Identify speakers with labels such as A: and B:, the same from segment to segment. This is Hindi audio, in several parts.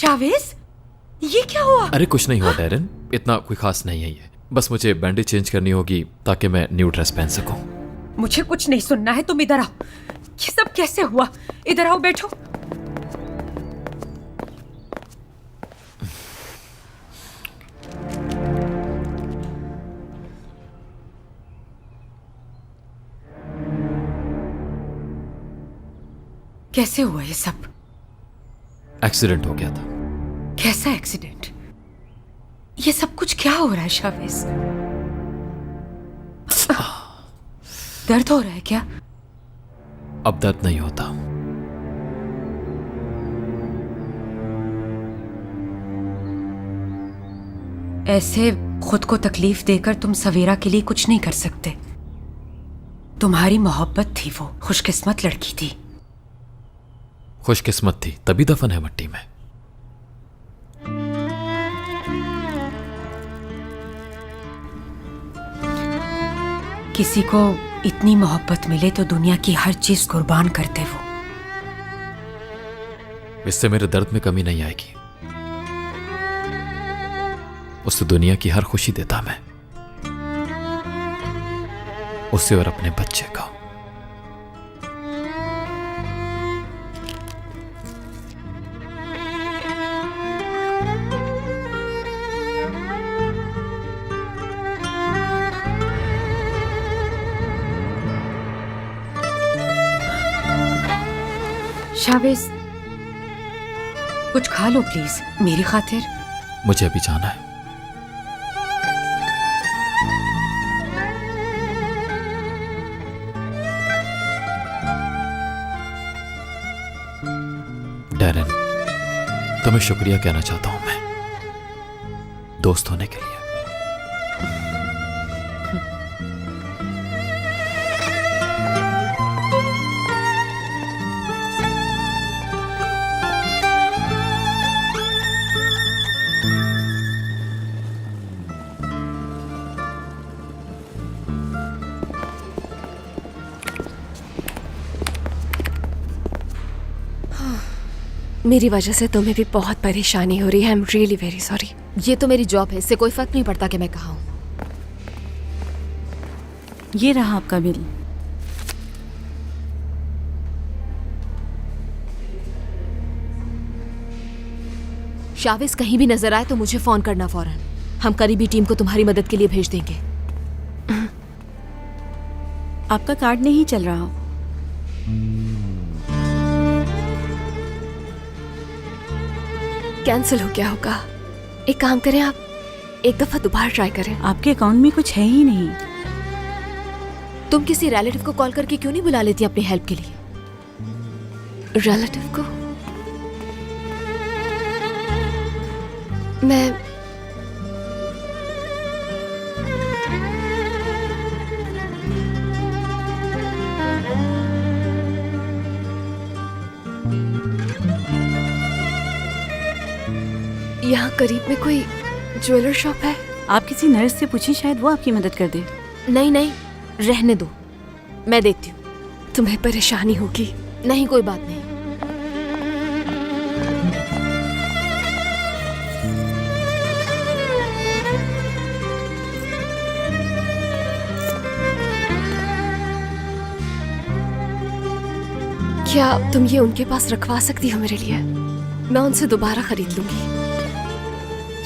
A: शावेज, ये क्या हुआ?
B: अरे कुछ नहीं हुआ डैरन, इतना कोई खास नहीं है ये। बस मुझे बैंडेज चेंज करनी होगी ताकि मैं न्यू ड्रेस पहन सकूं।
A: मुझे कुछ नहीं सुनना है, तुम इधर आओ। ये सब कैसे हुआ? इधर आओ, बैठो। कैसे हुआ ये सब?
B: एक्सीडेंट हो गया था।
A: कैसा एक्सीडेंट? ये सब कुछ क्या हो रहा है शावेज? दर्द हो रहा है क्या?
B: अब दर्द नहीं होता।
A: ऐसे खुद को तकलीफ देकर तुम सवेरा के लिए कुछ नहीं कर सकते। तुम्हारी मोहब्बत थी, वो खुशकिस्मत लड़की थी।
B: खुशकिस्मत थी तभी दफन है मिट्टी में।
A: किसी को इतनी मोहब्बत मिले तो दुनिया की हर चीज कुर्बान करते वो।
B: इससे मेरे दर्द में कमी नहीं आएगी। उससे दुनिया की हर खुशी देता मैं, उससे और अपने बच्चे का।
A: शावेज, कुछ खा लो प्लीज मेरी खातिर।
B: मुझे अभी जाना है। डैरन, तुम्हें शुक्रिया कहना चाहता हूं मैं, दोस्त होने के लिए।
C: मेरी वजह से तुम्हें भी बहुत परेशानी हो रही है। I am really very sorry.
D: ये तो मेरी जॉब है, इससे कोई फर्क नहीं पड़ता कि मैं कहाँ हूँ।
E: ये रहा आपका बिल।
D: शावेज कहीं भी नजर आए तो मुझे फोन करना फौरन। हम करीबी टीम को तुम्हारी मदद के लिए भेज देंगे।
E: आपका कार्ड नहीं चल रहा।
C: कैंसिल हो गया होगा। एक काम करें, आप एक दफा दोबारा ट्राई करें।
E: आपके अकाउंट में कुछ है ही नहीं।
D: तुम किसी रिलेटिव को कॉल करके क्यों नहीं बुला लेती अपनी हेल्प के लिए?
C: रिलेटिव को? मैं यहाँ करीब में कोई ज्वेलर शॉप है?
E: आप किसी नर्स से पूछिए, शायद वो आपकी मदद कर दे।
D: नहीं नहीं, रहने दो, मैं देखती हूँ।
C: तुम्हें परेशानी होगी।
D: नहीं, कोई बात नहीं।
C: क्या तुम ये उनके पास रखवा सकती हो मेरे लिए? मैं उनसे दोबारा खरीद लूंगी,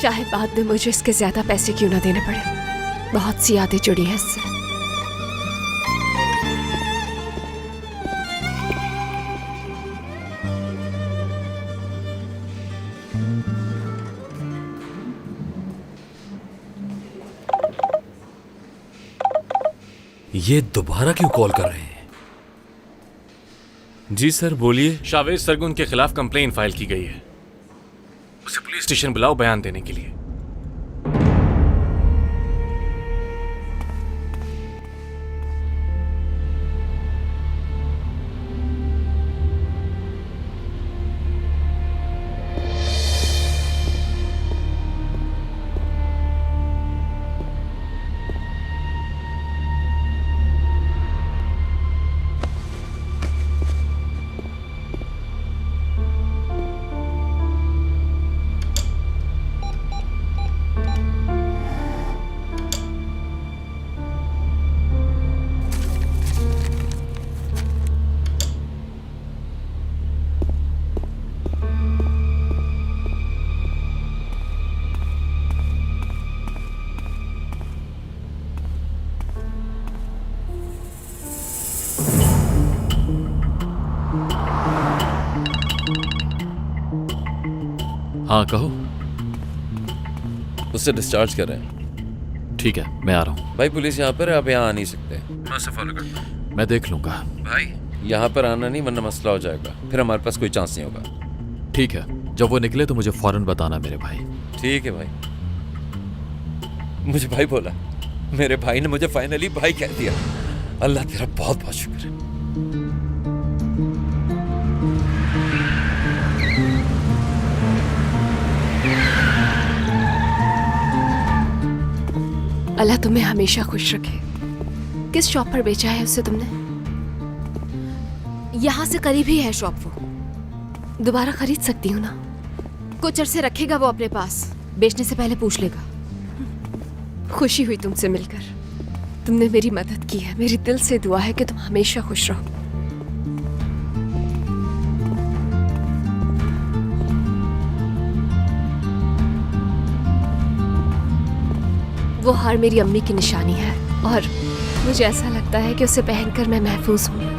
C: चाहे बाद में मुझे इसके ज्यादा पैसे क्यों ना देने पड़े। बहुत सी यादें जुड़ी हैं इससे।
F: ये दोबारा क्यों कॉल कर रहे हैं?
G: जी सर, बोलिए।
H: शावेज सरगुन के खिलाफ कंप्लेन फाइल की गई है। उसे पुलिस स्टेशन बुलाओ बयान देने के लिए।
B: हाँ कहो।
G: उससे डिस्चार्ज कर रहे हैं।
B: ठीक है, मैं आ रहा हूँ।
G: भाई पुलिस यहाँ पर है, आप यहाँ आ नहीं सकते। मैं उसे फॉलो करता हूँ।
B: मैं देख लूंगा।
G: भाई यहाँ पर आना नहीं, वरना मसला हो जाएगा, फिर हमारे पास कोई चांस नहीं होगा।
B: ठीक है, जब वो निकले तो मुझे फौरन बताना मेरे भाई।
G: ठीक है भाई। मुझे भाई बोला, मेरे भाई ने मुझे फाइनली भाई कह दिया। अल्लाह तेरा बहुत बहुत शुक्र है।
C: अल्लाह तुम्हें हमेशा खुश रखे। किस शॉप पर बेचा है उसे तुमने?
D: यहाँ से करीब ही है शॉप वो।
C: दोबारा खरीद सकती हूँ ना?
D: कुछ अरसे रखेगा वो अपने पास, बेचने से पहले पूछ लेगा।
C: खुशी हुई तुमसे मिलकर। तुमने मेरी मदद की है। मेरी दिल से दुआ है कि तुम हमेशा खुश रहो। वो हार मेरी अम्मी की निशानी है और मुझे ऐसा लगता है कि उसे पहनकर मैं महफूज हूँ।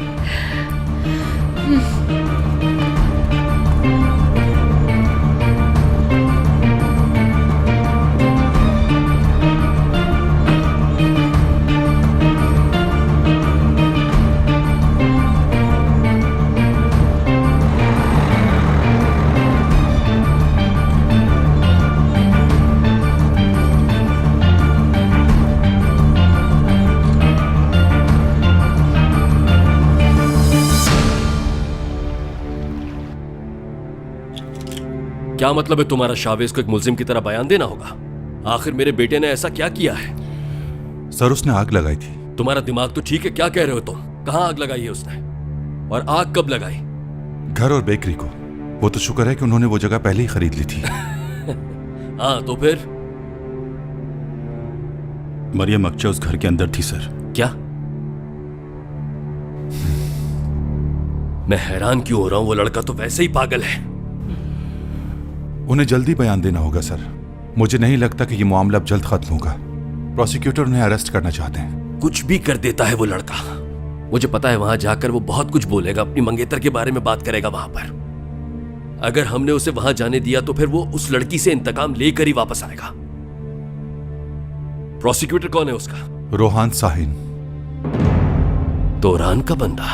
F: क्या मतलब है तुम्हारा? शावेज को एक मुल्जिम की तरह बयान देना होगा? आखिर मेरे बेटे ने ऐसा क्या किया है?
I: सर उसने आग लगाई थी।
F: तुम्हारा दिमाग तो ठीक है, क्या कह रहे हो तुम? कहाँ आग लगाई है उसने? और आग कब लगाई?
I: घर और बेकरी को। वो तो शुक्र है कि उन्होंने वो जगह पहले ही खरीद ली थी।
F: हाँ तो फिर?
I: मरियम अक्चा उस घर के अंदर थी सर।
F: क्या? मैं हैरान क्यों हो रहा हूं, वो लड़का तो वैसे ही पागल है।
I: उन्हें जल्दी बयान देना होगा सर। मुझे नहीं लगता कि ये मामला अब जल्द खत्म होगा। प्रोसिक्यूटर उन्हें अरेस्ट करना चाहते हैं।
F: कुछ भी कर देता है वो लड़का। मुझे पता है वहां जाकर वो बहुत कुछ बोलेगा, अपनी मंगेतर के बारे में बात करेगा वहां पर। अगर हमने उसे वहां जाने दिया तो फिर वो उस लड़की से इंतकाम लेकर ही वापस आएगा। प्रोसिक्यूटर कौन है उसका?
I: रोहान साहिन।
F: तोरान का बंदा।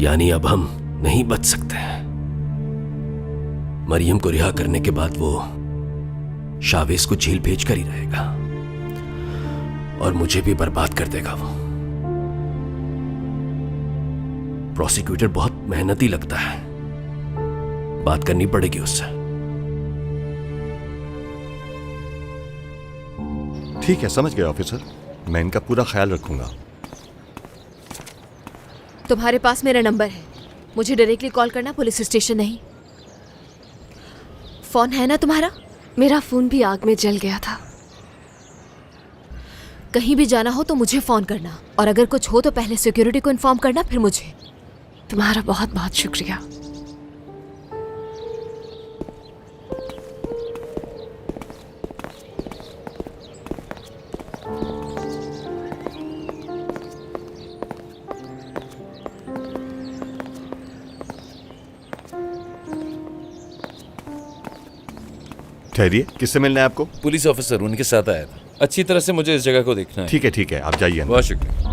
F: यानी अब हम नहीं बच सकते हैं। मरियम को रिहा करने के बाद वो शावेज को जेल भेजकर ही रहेगा और मुझे भी बर्बाद कर देगा वो। प्रोसिक्यूटर बहुत मेहनती लगता है, बात करनी पड़ेगी उससे।
J: ठीक है, समझ गए ऑफिसर। मैं इनका पूरा ख्याल रखूंगा।
D: तुम्हारे पास मेरा नंबर है, मुझे डायरेक्टली कॉल करना, पुलिस स्टेशन नहीं। फोन है ना तुम्हारा?
C: मेरा फोन भी आग में जल गया था।
D: कहीं भी जाना हो तो मुझे फोन करना, और अगर कुछ हो तो पहले सिक्योरिटी को इन्फॉर्म करना, फिर मुझे।
C: तुम्हारा बहुत बहुत शुक्रिया।
J: ठहरिए, किससे मिलना है आपको?
G: पुलिस ऑफिसर, उनके साथ आया था। अच्छी तरह से मुझे इस जगह को देखना है।
J: ठीक है, आप जाइए अंदर।
G: बहुत शुक्रिया।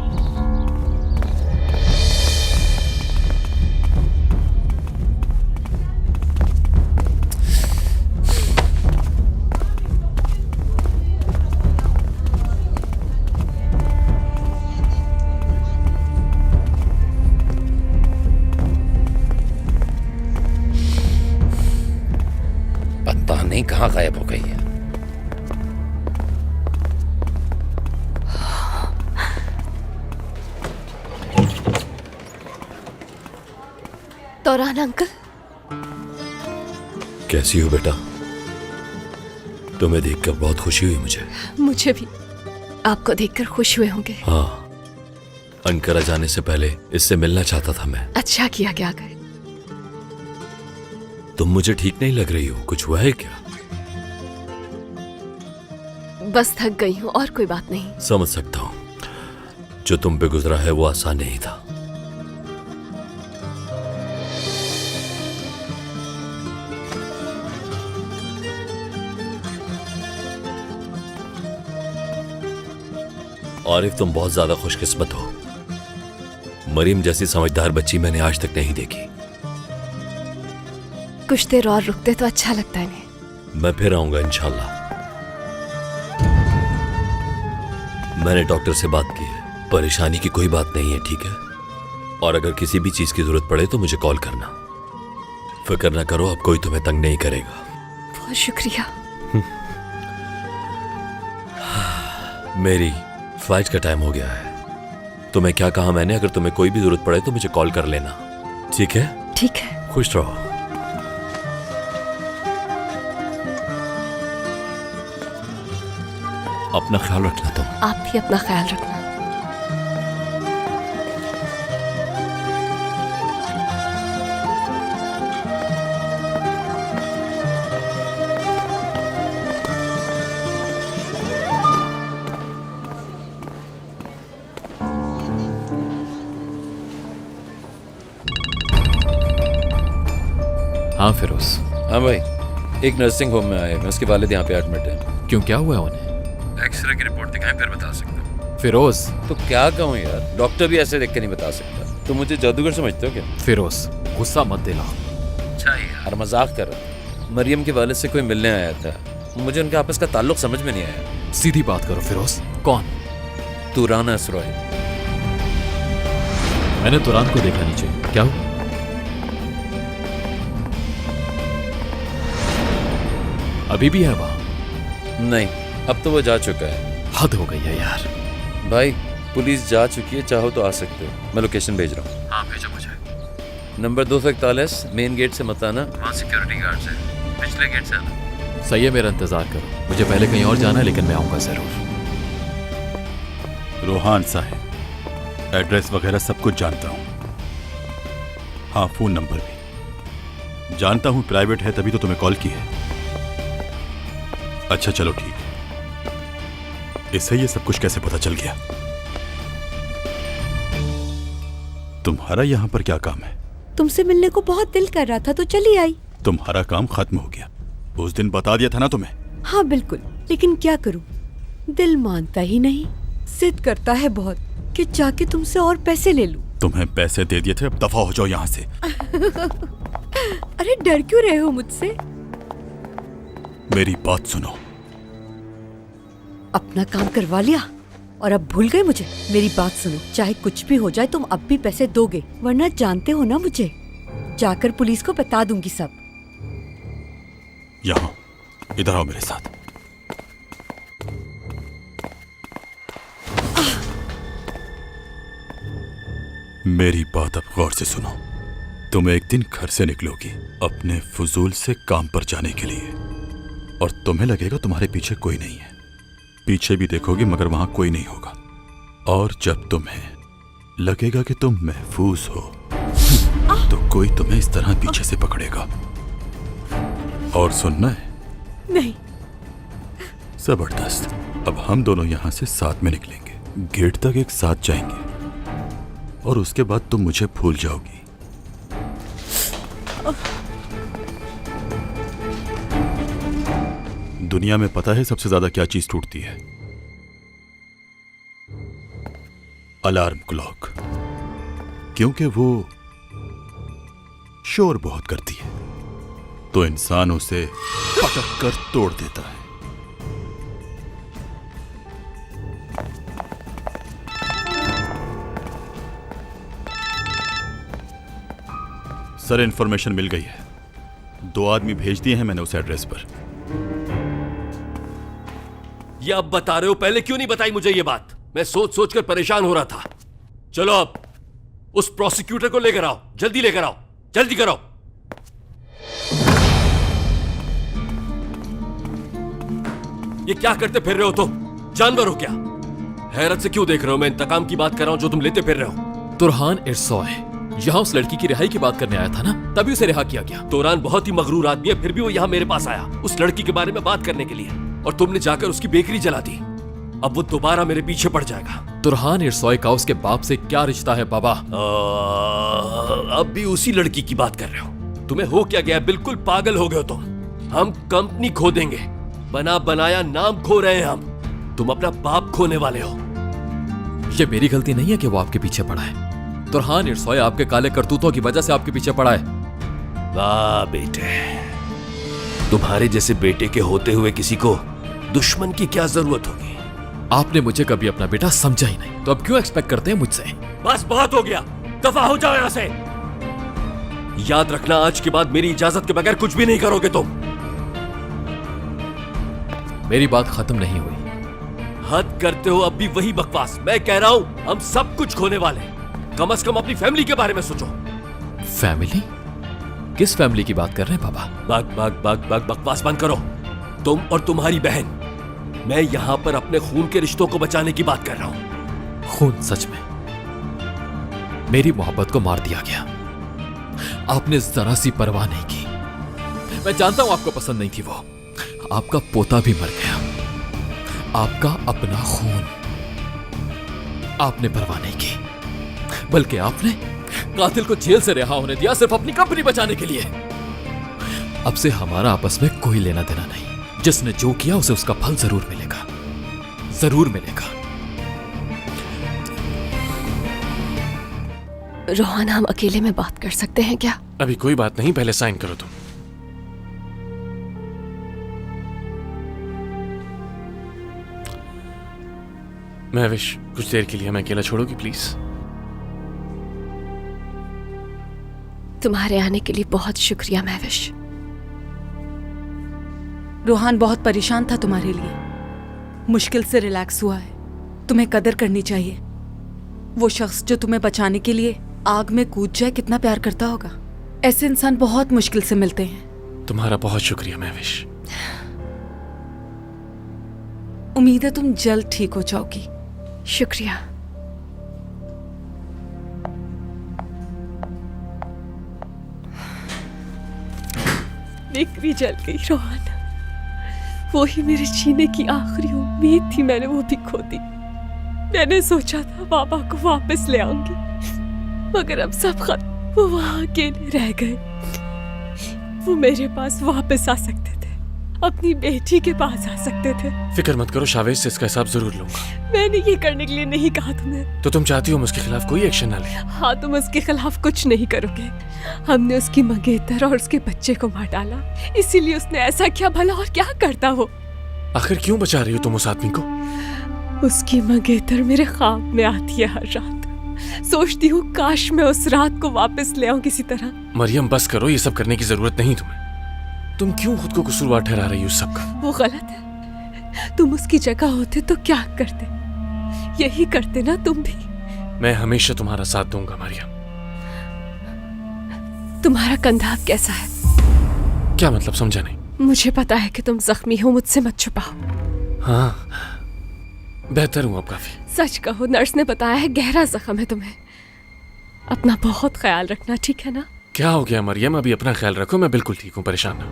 G: पता नहीं कहाँ गायब हो गई है।
C: तोरान अंकल,
F: कैसी हो बेटा? तुम्हें देखकर बहुत खुशी हुई मुझे।
C: मुझे भी आपको देखकर खुश हुए होंगे।
F: हाँ, अंकारा जाने से पहले इससे मिलना चाहता था मैं।
C: अच्छा किया क्या गए।
F: तुम मुझे ठीक नहीं लग रही हो, कुछ हुआ है क्या?
C: बस थक गई हूँ, और कोई बात नहीं।
F: समझ सकता हूँ, जो तुम पे गुजरा है वो आसान नहीं था। आरिफ, तुम बहुत ज्यादा खुशकिस्मत हो। मरीम जैसी समझदार बच्ची मैंने आज तक नहीं देखी।
C: कुछ देर और रुकते तो अच्छा लगता है नहीं।
F: मैं फिर आऊंगा इंशाल्लाह। मैंने डॉक्टर से बात की है, परेशानी की कोई बात नहीं है, ठीक है? और अगर किसी भी चीज की जरूरत पड़े तो मुझे कॉल करना। फिक्र ना करो, अब कोई तुम्हें तंग नहीं करेगा।
C: बहुत शुक्रिया।
F: मेरी फ्लाइट का टाइम हो गया है। तुम्हें क्या कहा मैंने? अगर तुम्हें कोई भी जरूरत पड़े तो मुझे कॉल कर लेना, ठीक है?
C: ठीक है।
F: खुश रहो। अपना ख्याल रखना तुम।
C: आप भी अपना ख्याल रखना।
B: हाँ फिरोज।
G: हाँ भाई, एक नर्सिंग होम में आए हैं, उसके वालिद यहाँ पे एडमिट है।
B: क्यों, क्या हुआ उन्हें?
G: एक्सरे की रिपोर्ट दिखाएं फिर बता सकता हूँ।
B: फिरोज।
G: तो क्या कहूँ यार, डॉक्टर भी ऐसे देख के नहीं बता सकता। तुम मुझे जादूगर समझते हो क्या?
B: फिरोज, गुस्सा मत दिलाओ।
G: अच्छा यार, मजाक कर रहा। मरियम के वालिद से कोई मिलने आया था, मुझे उनके आपस का ताल्लुक समझ में नहीं आया।
B: सीधी बात करो फिरोज, कौन?
G: तुरान असरॉय।
B: मैंने तुरान को देखा नीचे, क्या हुआ? अभी भी है वहां?
G: नहीं, अब तो वो जा चुका है।
B: हद हो गई है यार।
G: भाई, पुलिस जा चुकी है, चाहो तो आ सकते हो। मैं लोकेशन भेज रहा हूँ।
B: हाँ भेजो मुझे।
G: नंबर 241 मेन गेट से मत आना, वहाँ सिक्योरिटी गार्ड्स है। पिछले गेट से आना।
B: सही है, मेरा इंतजार करो। मुझे पहले कहीं और जाना है, लेकिन मैं आऊंगा जरूर।
I: रोहान साहब, एड्रेस वगैरह सब कुछ जानता हूँ। हाँ, फोन नंबर भी जानता हूँ। प्राइवेट है तभी तो तुम्हें कॉल की है। अच्छा चलो ठीक है। इससे ये सब कुछ कैसे पता चल गया? तुम्हारा यहां पर क्या काम है?
E: तुमसे मिलने को बहुत दिल कर रहा था तो चली आई।
I: तुम्हारा काम खत्म हो गया। उस दिन बता दिया था ना तुम्हें।
E: हाँ बिल्कुल, लेकिन क्या करूं, दिल मानता ही नहीं। जिद करता है बहुत कि जाके तुमसे और पैसे ले लूं।
I: तुम्हें पैसे दे दिए थे, अब दफा हो जाओ यहां से।
E: अरे डर क्यों रहे हो मुझसे?
I: मेरी बात सुनो।
E: अपना काम करवा लिया और अब भूल गए मुझे? मेरी बात सुनो, चाहे कुछ भी हो जाए तुम अब भी पैसे दोगे, वरना जानते हो ना मुझे। जाकर पुलिस को बता दूंगी सब।
I: यहाँ इधर आओ मेरे साथ। मेरी बात अब गौर से सुनो। तुम एक दिन घर से निकलोगी अपने फजूल से काम पर जाने के लिए, और तुम्हें लगेगा तुम्हारे पीछे कोई नहीं है। पीछे भी देखोगे मगर वहां कोई नहीं होगा। और जब तुम्हें लगेगा कि तुम महफूज हो तो कोई तुम्हें इस तरह पीछे से पकड़ेगा। और सुनना है?
E: नहीं।
I: जबरदस्त। अब हम दोनों यहां से साथ में निकलेंगे, गेट तक एक साथ जाएंगे, और उसके बाद तुम मुझे भूल जाओगी। दुनिया में पता है सबसे ज्यादा क्या चीज टूटती है? अलार्म क्लॉक, क्योंकि वो शोर बहुत करती है, तो इंसान उसे पटक कर तोड़ देता है। सर, इंफॉर्मेशन मिल गई है। 2 आदमी भेज दिए हैं मैंने उस एड्रेस पर।
F: ये अब बता रहे हो, पहले क्यों नहीं बताई मुझे ये बात? मैं सोच सोच कर परेशान हो रहा था। चलो अब उस प्रोसिक्यूटर को लेकर आओ, जल्दी लेकर आओ, जल्दी करो। ये क्या करते फिर रहे हो तुम? जानवर हो क्या? हैरत से क्यों देख रहे हो? मैं इंतकाम की बात कर रहा हूं जो तुम लेते फिर रहे हो।
B: तुरहान इरसॉय यहाँ उस लड़की की रिहाई की बात करने आया था ना, तभी उसे रिहा किया गया।
F: तुरान बहुत ही मगरूर आदमी है, फिर भी वो यहाँ मेरे पास आया उस लड़की के बारे में बात करने के लिए, और तुमने जाकर उसकी बेकरी जला दी। अब वो दोबारा मेरे पीछे पड़ जाएगा।
B: तुरहान इरसॉय का उसके बाप से क्या रिश्ता है बाबा?
F: अब भी उसी लड़की की बात कर रहे हो? तुम्हें हो क्या गया? बिल्कुल पागल हो गए हो तुम। हम कंपनी खो देंगे, बना बनाया नाम खो रहे हैं हम। तुम अपना बाप खोने वाले हो।
B: ये मेरी गलती नहीं है कि वो आपके पीछे पड़ा है। तुरहान इरसोय आपके काले करतूतों की वजह से आपके पीछे पड़ा है।
F: वाह बेटे, तुम्हारे जैसे बेटे के होते हुए किसी को दुश्मन की क्या जरूरत होगी।
B: आपने मुझे कभी अपना बेटा समझा ही नहीं, तो अब क्यों एक्सपेक्ट करते हैं मुझसे?
F: बस बहुत हो गया, दफा हो जाओ यहां से। याद रखना, आज के बाद मेरी इजाजत के बगैर कुछ भी नहीं करोगे तुम।
B: मेरी बात खत्म नहीं हुई।
F: हद करते हो अब भी वही बकवास। मैं कह रहा हूं हम सब कुछ खोने वाले हैं। कम से कम अपनी फैमिली के बारे में सोचो।
B: फैमिली? किस फैमिली की बात कर रहे हैं पापा?
F: बकवास बंद करो। तुम और तुम्हारी बहन। मैं यहां पर अपने खून के रिश्तों को बचाने की बात कर रहा हूं।
B: खून? सच में मेरी मोहब्बत को मार दिया गया। आपने जरा सी परवाह नहीं की। मैं जानता हूं आपको पसंद नहीं थी वो। आपका पोता भी मर गया, आपका अपना खून। आपने परवाह नहीं की, बल्कि आपने कातिल को जेल से रिहा होने दिया सिर्फ अपनी कंपनी बचाने के लिए। अब से हमारा आपस में कोई लेना देना नहीं। जिसने जो किया उसे उसका फल जरूर मिलेगा, जरूर मिलेगा।
C: रोहन, हम अकेले में बात कर सकते हैं क्या?
H: अभी कोई बात नहीं, पहले साइन करो तुम। महविश, कुछ देर के लिए हमें अकेला छोड़ोगी प्लीज?
C: तुम्हारे आने के लिए बहुत शुक्रिया महविश।
K: रोहान बहुत परेशान था तुम्हारे लिए। मुश्किल से रिलैक्स हुआ है। तुम्हें कदर करनी चाहिए। वो शख्स जो तुम्हें बचाने के लिए आग में कूद जाए कितना प्यार करता होगा। ऐसे इंसान बहुत मुश्किल से मिलते हैं।
H: तुम्हारा बहुत शुक्रिया महविश।
K: उम्मीद है तुम जल्द ठीक हो जाओगी।
C: शुक्रिया। बिक्री जल गई रोहन। वो ही मेरे जीने की आखिरी उम्मीद थी, मैंने वो भी खो दी। मैंने सोचा था बाबा को वापस ले आऊंगी, मगर अब सब खत्म। वो वहां अकेले रह गए। वो मेरे पास वापस आ सकते थे, अपनी बेटी के पास आ सकते थे।
H: फिक्र मत करो, शावेज से इसका हिसाब जरूर लूंगा।
C: मैंने ये करने के लिए नहीं कहा तुम्हें।
H: तो तुम चाहती हो हम उसके खिलाफ कोई एक्शन ना ले?
C: हाँ, तुम उसके खिलाफ कुछ नहीं करोगे। हमने उसकी मंगेतर और उसके बच्चे को मार डाला, इसीलिए उसने ऐसा किया। भला और क्या करता वो?
H: आखिर क्यों बचा रही हो तुम उस आदमी को?
C: उसकी मंगेतर मेरे ख्वाब में आती है हर रात। सोचती हूँ काश मैं उस रात को वापस ले आऊं किसी तरह।
H: मरियम बस करो, ये सब करने की जरूरत नहीं तुम्हें। तुम क्यों खुद को कसूरवार ठहरा रही हो उस सब का? वो
C: गलत है। तुम उसकी जगह होते तो क्या करते? यही करते ना तुम भी।
H: मैं हमेशा तुम्हारा साथ दूंगा मरियम।
C: तुम्हारा कंधा अब कैसा है?
H: क्या मतलब, समझा नहीं।
C: मुझे पता है कि तुम जख्मी हो, मुझसे मत छुपाओ।
H: हाँ, बेहतर हूं अब काफी।
C: सच कहो, नर्स ने बताया है गहरा जख्म है तुम्हें। अपना बहुत ख्याल रखना, ठीक है ना?
H: क्या हो गया मरियम? अभी अपना ख्याल रखो, मैं बिल्कुल ठीक हूं, परेशान ना हो।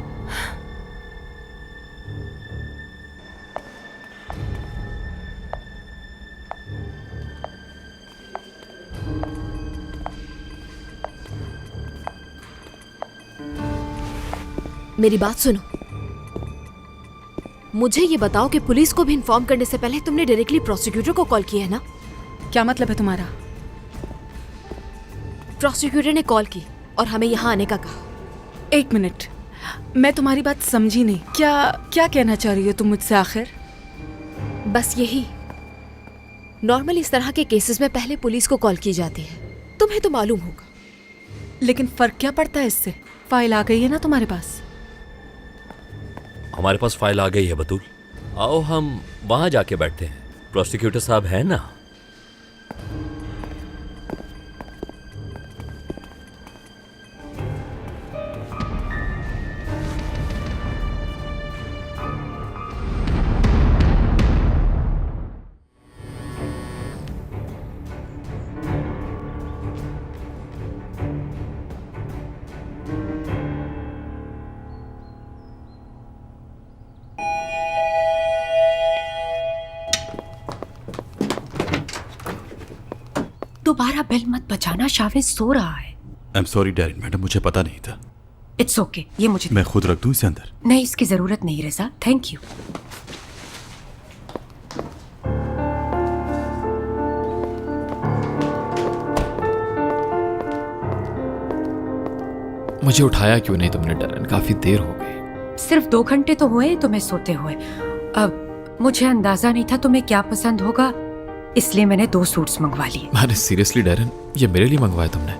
D: मेरी बात सुनो। मुझे ये बताओ कि पुलिस को भी इन्फॉर्म करने से पहले तुमने डायरेक्टली प्रोसिक्यूटर को कॉल किया है ना?
K: क्या मतलब है तुम्हारा?
D: प्रोसिक्यूटर ने कॉल की और हमें यहाँ आने का कहा।
K: एक मिनट, मैं तुम्हारी बात समझी नहीं। क्या कहना चाह रही हो तुम मुझसे आखिर?
D: बस यही, नॉर्मल इस तरह के केसेस में पहले पुलिस को कॉल की जाती है। तुम्हें तो मालूम होगा।
K: लेकिन फर्क क्या पड़ता है इससे? फाइल आ गई है ना तुम्हारे पास।
F: हमारे पास फाइल आ गई है बतूल। आओ हम वहां जाके बैठते हैं। प्रोसिक्यूटर साहब है ना?
A: दोबारा बेल मत बजाना, शावेज सो रहा है।
I: I am sorry Darren madam, मुझे पता नहीं था।
A: इट्स ओके, ये मुझे
I: मैं खुद रख दूं इसे अंदर?
A: नहीं, इसकी जरूरत नहीं रिजा, थैंक यू।
B: मुझे उठाया क्यों नहीं तुमने डरन? काफी देर हो गई।
A: सिर्फ 2 घंटे तो हुए तुम्हें सोते हुए। अब मुझे अंदाजा नहीं था तुम्हें क्या पसंद होगा, इसलिए मैंने 2 सूट्स मंगवा लिए।
B: मैंने सीरियसली डरन, ये मेरे लिए मंगवाया तुमने?